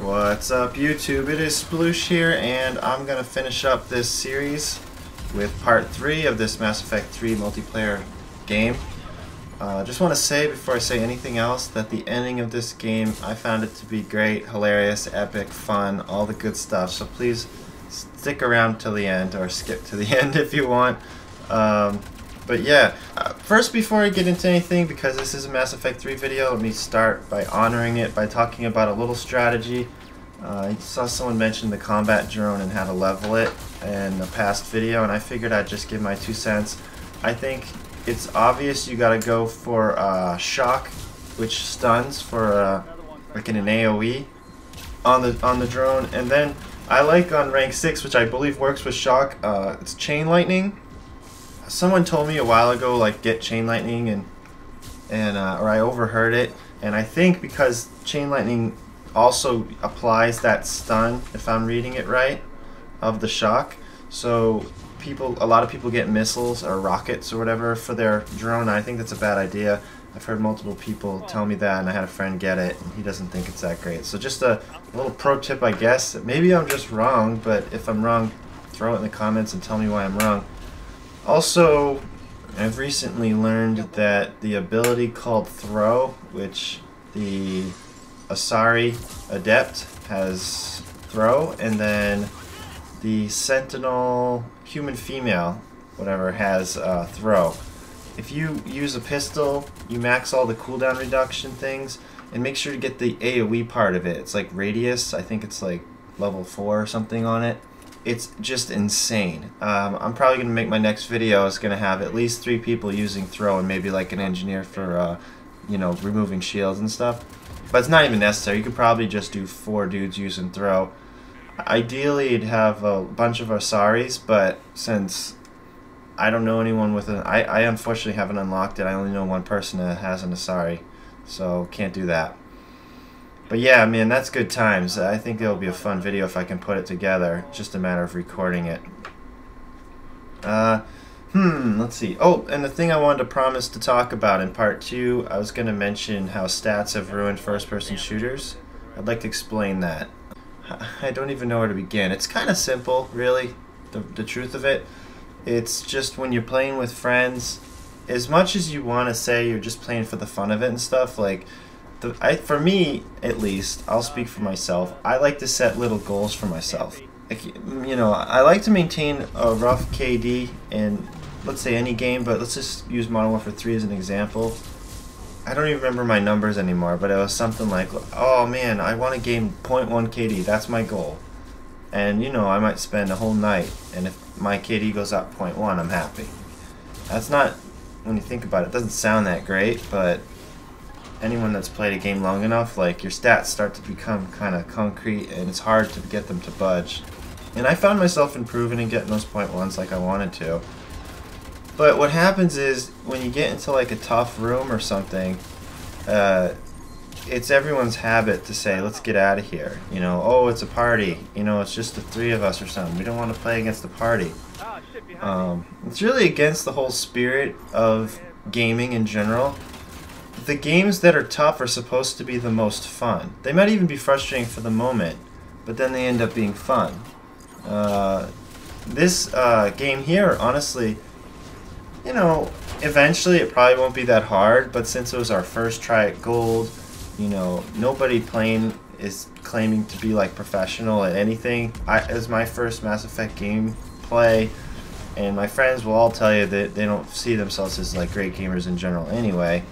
What's up YouTube? It is Sploosh here, and I'm gonna finish up this series with part 3 of this Mass Effect 3 multiplayer game. Just want to say before I say anything else that the ending of this game, I found it to be great, hilarious, epic, fun, all the good stuff, so please stick around till the end, or skip to the end if you want. But yeah, first before I get into anything, because this is a Mass Effect 3 video, let me start by honoring it by talking about a little strategy. I saw someone mention the combat drone and how to level it in a past video, and I figured I'd just give my 2 cents. I think it's obvious you gotta go for shock, which stuns for like in an AoE on the drone, and then I like on rank 6, which I believe works with shock, it's chain lightning. Someone told me a while ago, like, get chain lightning, or I overheard it, and I think because chain lightning also applies that stun, if I'm reading it right, of the shock. So a lot of people get missiles or rockets or whatever for their drone. I think that's a bad idea. I've heard multiple people tell me that, and I had a friend get it, and he doesn't think it's that great. So just a little pro tip, I guess. Maybe I'm just wrong, but if I'm wrong, throw it in the comments and tell me why I'm wrong. Also, I've recently learned that the ability called Throw, which the Asari Adept has Throw, and then the Sentinel Human Female, whatever, has Throw. If you use a pistol, you max all the cooldown reduction things, and make sure to get the AoE part of it. It's like Radius, I think it's like level 4 or something on it. It's just insane. I'm probably going to make my next video is going to have at least 3 people using Throw, and maybe like an engineer for, you know, removing shields and stuff. But it's not even necessary. You could probably just do 4 dudes using Throw. Ideally, you'd have a bunch of Asaris, but since I don't know anyone with an... I unfortunately haven't unlocked it. I only know one person that has an Asari, so can't do that. But yeah, man, that's good times. I think it'll be a fun video if I can put it together. It's just a matter of recording it. Let's see. Oh, and the thing I wanted to promise to talk about in part 2, I was going to mention how stats have ruined first-person shooters. I'd like to explain that. I don't even know where to begin. It's kind of simple, really, the truth of it. It's just when you're playing with friends, as much as you want to say you're just playing for the fun of it and stuff, like, for me, at least, I'll speak for myself, I like to set little goals for myself. Like, you know, I like to maintain a rough KD in, let's say, any game, but let's just use Modern Warfare 3 as an example. I don't even remember my numbers anymore, but it was something like, oh man, I want to gain 0.1 KD, that's my goal. And, you know, I might spend a whole night, and if my KD goes up 0.1, I'm happy. That's not, when you think about it, it doesn't sound that great, but anyone that's played a game long enough, like, your stats start to become kind of concrete, and it's hard to get them to budge. And I found myself improving and getting those 0.1s like I wanted to. But what happens is, when you get into like a tough room or something, it's everyone's habit to say, let's get out of here. You know, oh, it's a party. You know, it's just the 3 of us or something. We don't want to play against the party. It's really against the whole spirit of gaming in general. The games that are tough are supposed to be the most fun. They might even be frustrating for the moment, but then they end up being fun. This game here, honestly, you know, eventually it probably won't be that hard, but since it was our first try at gold, you know, nobody playing is claiming to be like professional at anything. It was my first Mass Effect game play, and my friends will all tell you that they don't see themselves as like great gamers in general anyway.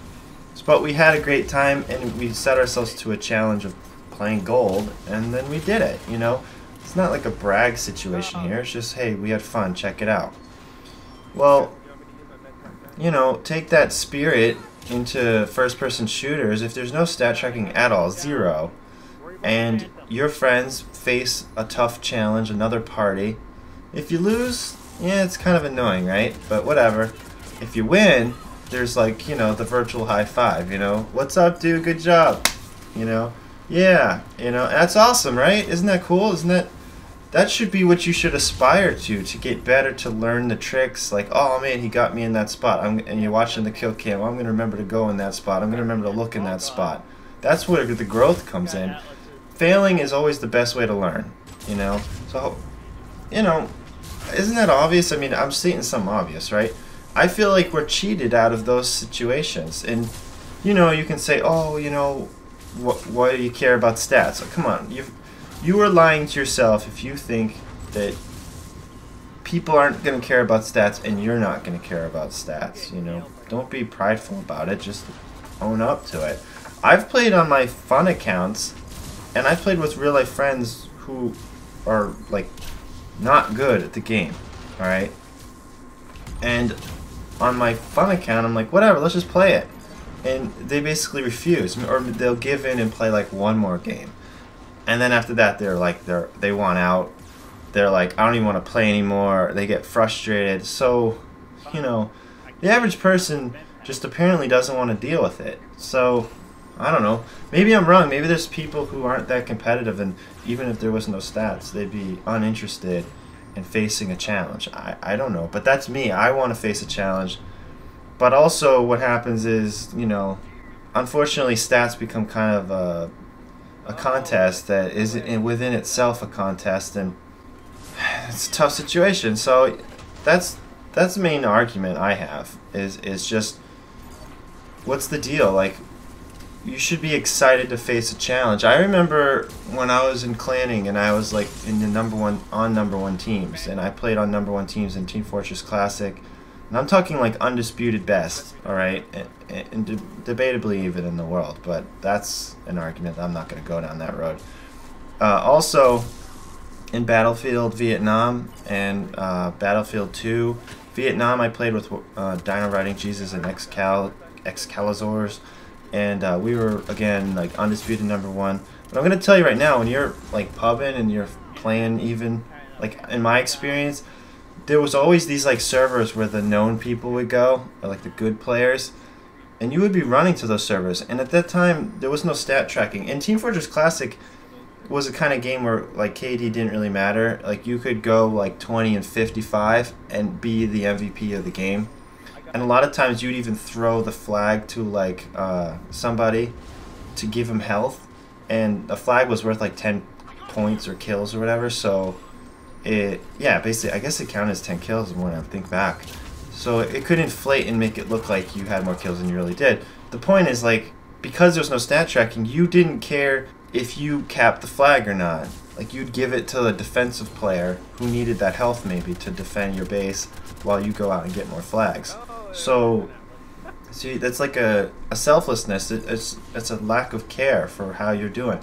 But we had a great time, and we set ourselves to a challenge of playing gold, and then we did it, you know. It's not like a brag situation here, it's just, hey, we had fun, check it out. Well, you know, take that spirit into first-person shooters. If there's no stat tracking at all, 0, and your friends face a tough challenge, another party, if you lose, yeah, it's kind of annoying, right? But whatever. If you win, there's like, you know, the virtual high five, you know, what's up dude, good job, you know, yeah, you know, that's awesome, right? Isn't that cool? Isn't that should be what you should aspire to get better, to learn the tricks, like, oh man, he got me in that spot, and you're watching the kill cam, well, I'm going to remember to go in that spot, I'm going to remember to look in that spot. That's where the growth comes in. failing is always the best way to learn, you know? So, you know, isn't that obvious? I mean, I'm stating something obvious, right? I feel like we're cheated out of those situations. And, you know, you can say, oh, you know, why do you care about stats? Oh, come on, you are lying to yourself if you think that people aren't going to care about stats and you're not going to care about stats, you know? Don't be prideful about it, just own up to it. I've played on my fun accounts, and I've played with real life friends who are, like, not good at the game, alright? And on my fun account, I'm like, whatever, let's just play it. And they basically refuse, or they'll give in and play like one more game. And then after that, they're like, they want out. They're like, I don't even want to play anymore. They get frustrated. So, you know, the average person just apparently doesn't want to deal with it. So, I don't know. Maybe I'm wrong. Maybe there's people who aren't that competitive, and even if there was no stats, they'd be uninterested in facing a challenge. I don't know. But that's me. I want to face a challenge. But also what happens is, you know, unfortunately stats become kind of a contest that is within itself a contest, and it's a tough situation. So that's the main argument I have is just, what's the deal? Like, you should be excited to face a challenge. I remember when I was in clanning and I was like in the number one teams, and I played on #1 teams in Team Fortress Classic, and I'm talking like undisputed best, all right, and debatably even in the world, but that's an argument. I'm not going to go down that road. Also, in Battlefield Vietnam and Battlefield 2, Vietnam, I played with Dino Riding Jesus and Excalizors, and we were, again, like undisputed #1. But I'm going to tell you right now, when you're like pubbing and you're playing, even like in my experience, there was always these like servers where the known people would go, or like the good players, and you would be running to those servers. And at that time, there was no stat tracking. And Team Fortress Classic was a kind of game where like KD didn't really matter. Like, you could go like 20 and 55 and be the MVP of the game. And a lot of times you'd even throw the flag to like somebody to give him health, and the flag was worth like 10 points or kills or whatever. So yeah, basically, I guess it counted as 10 kills when I think back. So it could inflate and make it look like you had more kills than you really did. The point is, like, because there's no stat tracking, you didn't care if you capped the flag or not. Like, you'd give it to the defensive player who needed that health maybe to defend your base while you go out and get more flags. So, see, that's like a selflessness. It's a lack of care for how you're doing.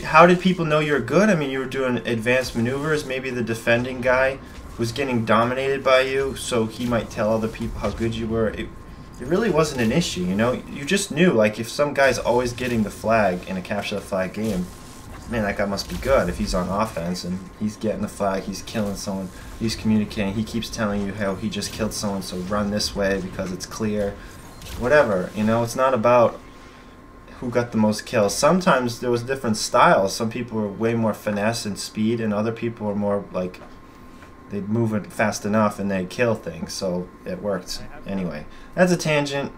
How did people know you're good? I mean, you were doing advanced maneuvers. Maybe the defending guy was getting dominated by you, so he might tell other people how good you were. It really wasn't an issue, you know? You just knew, like, if some guy's always getting the flag in a capture the flag game, man, that guy must be good if he's on offense and he's getting the flag, he's killing someone, he's communicating, he keeps telling you how he just killed someone, so run this way because it's clear. Whatever, you know? It's not about who got the most kills. Sometimes there was different styles. Some people were way more finesse and speed, and other people were more like, they'd move it fast enough and they'd kill things, so it worked. Anyway, that's a tangent,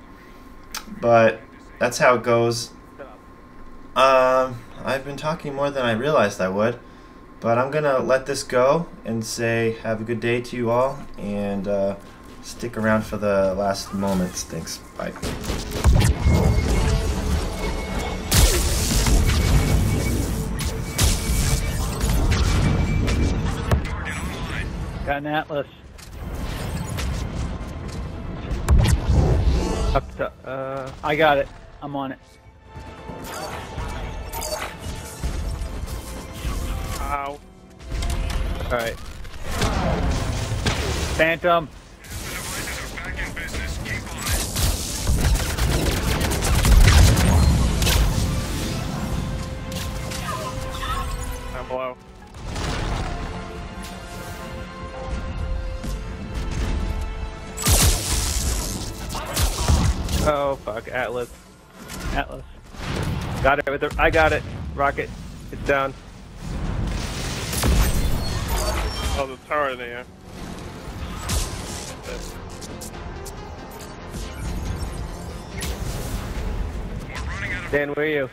but that's how it goes. I've been talking more than I realized I would, but I'm gonna let this go and say have a good day to you all, and stick around for the last moments. Thanks. Bye. Got an Atlas. Up to, I got it. I'm on it. Ow. Alright. Phantom. I'm below. Oh fuck, Atlas. Atlas. Got it with the, I got it. Rocket. It's down. Oh, the tower there. Dan, where are you?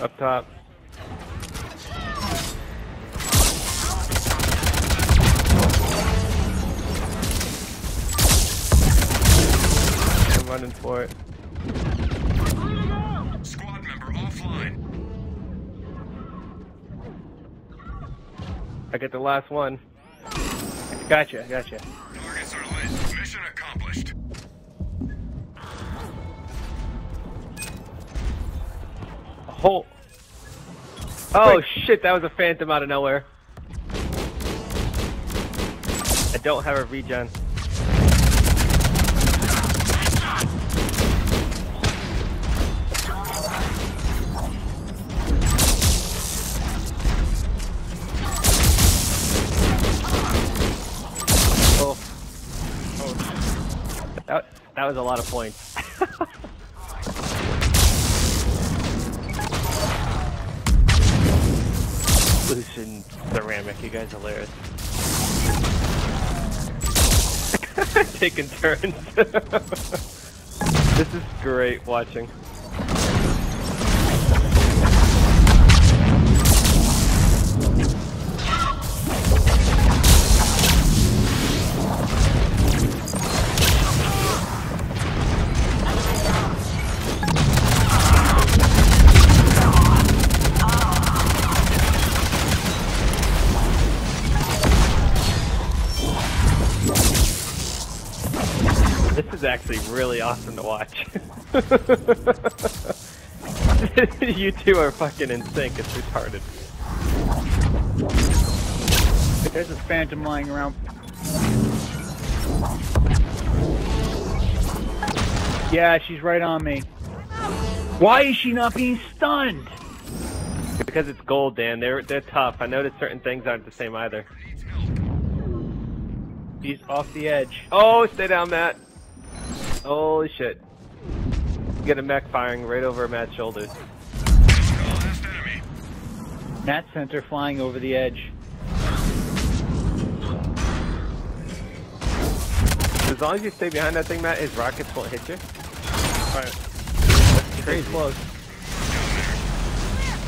Up top. I'm running for it. Squad member offline. I get the last one. Gotcha. Targets are lit. Mission accomplished. Oh. Oh shit, that was a phantom out of nowhere. I don't have a regen. Oh. That was a lot of points. Solution ceramic, you guys are hilarious. Taking turns. This is great watching. This is actually really awesome to watch. You two are fucking in sync, it's retarded. There's a phantom lying around. Yeah, she's right on me. Why is she not being stunned? Because it's gold, Dan. They're tough. I noticed certain things aren't the same either. She's off the edge. Oh, stay down, Matt. Holy shit. You get a mech firing right over Matt's shoulders. Last enemy. Matt sent her flying over the edge. As long as you stay behind that thing, Matt, his rockets won't hit you. Alright. That's crazy. Close.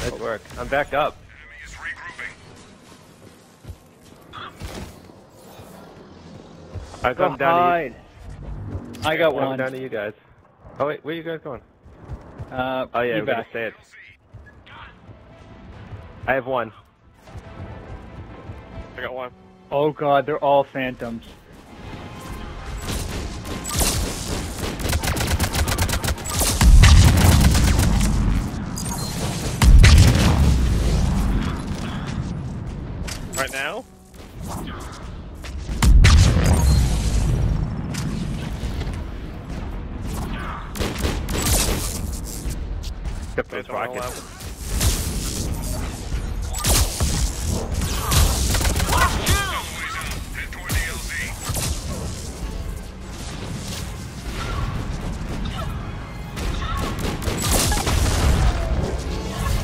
Nice work. I'm back up. Enemy is regrouping. I Go come down to you. hide. I got I'm one. down to you guys. Oh wait, where are you guys going? Oh Oh yeah, you we're gonna back. stay it. I have one. I got one. Oh god, they're all phantoms. Right now? Except those Don't wanna rockets. Head toward the LZ.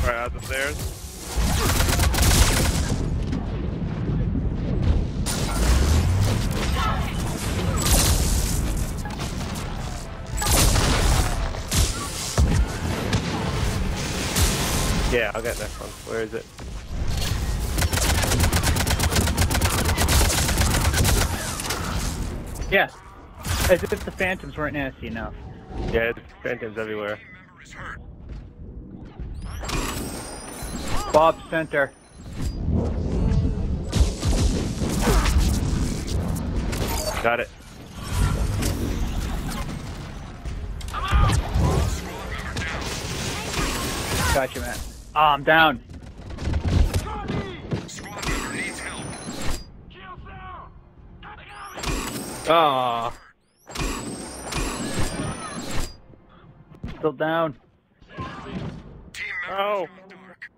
Right out the stairs. Yeah, I'll get that one. Where is it? Yeah. As if the phantoms weren't nasty enough. Yeah, it's phantoms everywhere. Member is hurt. Bob center. Got it. Gotcha, man. Ah, I'm down. Squad member needs help. Ah. Still down. Team member Oh. is in the dark.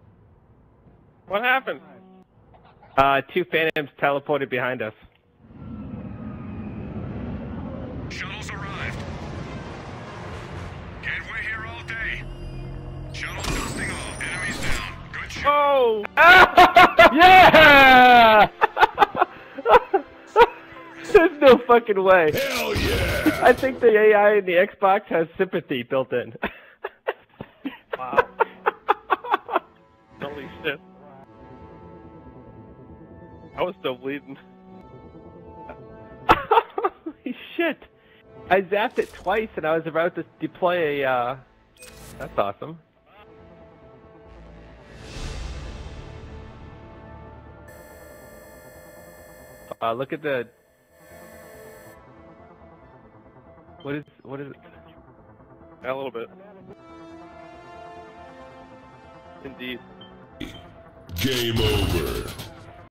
What happened? Two phantoms teleported behind us. Shuttles arrived. Can't wait here all day. Shuttle dusting off. Enemies down. Good shot. Oh! Yeah! There's no fucking way. Hell yeah! I think the AI in the Xbox has sympathy built in. Wow. Holy shit. I was still bleeding. Holy shit! I zapped it twice and I was about to deploy a, That's awesome. Look at the... What is it? Yeah, a little bit. Indeed. Game over.